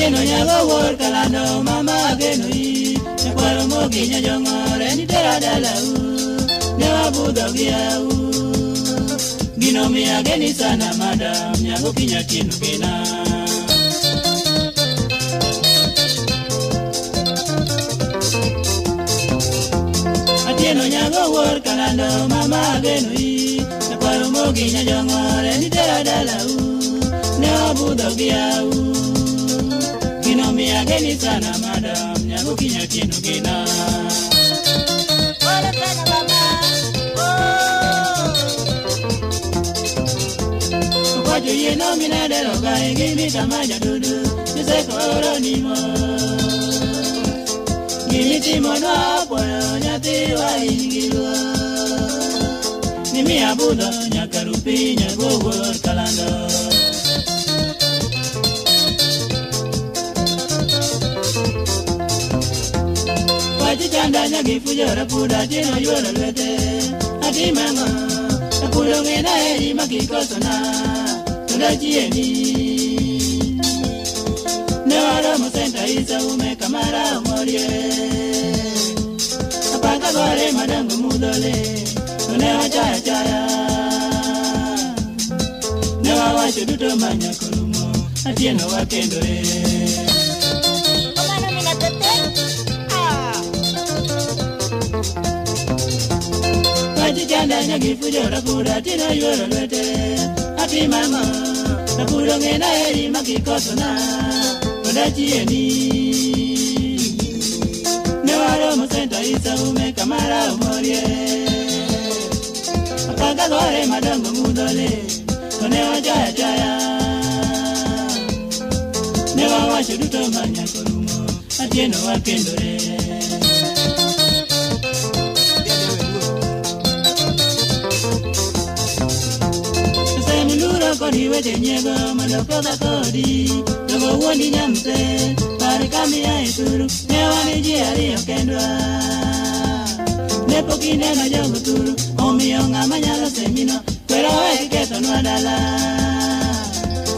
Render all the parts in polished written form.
Atieno nyago wor kalando mama geno yi. Nekwaro mogi nyajongore ni tera dalau. Newa budho giau. Gino miya geni sana madam nyago kinya tieno gena. Atieno nyago wor kalando mama geno yi. Nekwaro mogi nyajongore ni tera dalau. Newa budho giau. Gino miya geni sana madam nyago kinya tieno gena. Hola sana mama. Kwajo yeno mina dero gae gimi kama jadudu. Niseko oro nimo. Gimi timo no apoyo nyati wa ingilwa. Nimi abudo nyakarupi nyago wor kalando. Chanda nyagi fujora puda jino yuara lwete ati mango napulo ngena eri makikosona tunda jieni newaro mosenta isa ume kamara umorie apaka gore madango mudole newa chaya chaya newa wacho duto manya kolumo atieno wakendore. Chanda nyagi fujora puda tino yuara lwete ati mama napulo ngena eri makikosona tunda jieni newaro mosenta isa ume kamara umorie apaka gore madango mudole newa chaya chaya newa wacho duto manya kolumo atieno wakendore. Kodi wete nyego maloko da kodi Dogo woni nyamse Pare kami ya ituru Newa ni jiari okendwa Nepo kineno jogo turu Omiyo ngama nyalo semino Kwero keto nwadala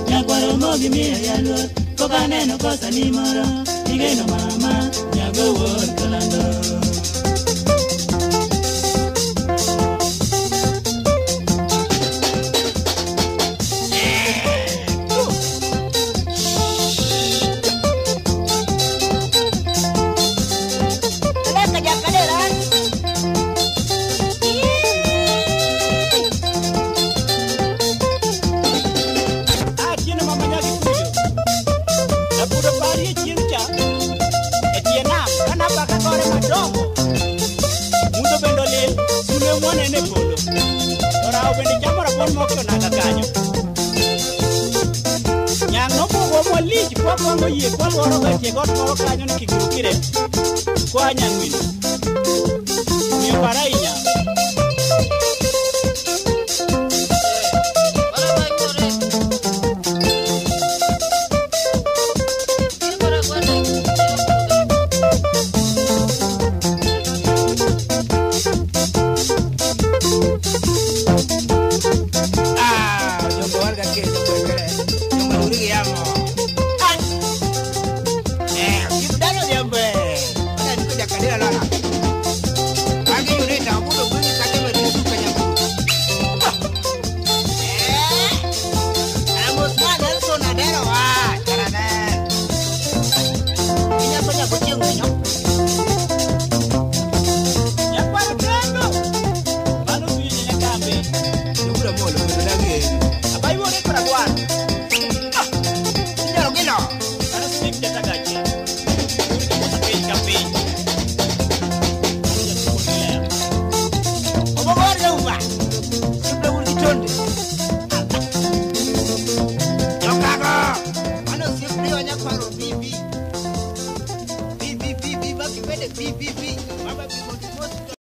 Nyakwaro mogi miyo yaluot Koka neno kosa ni moro Igeno mama Nyago wor kalando. Kwa ye kwa loro ka che got moro kanyo ni kigurukire kwa nyangwino. Miyo barainya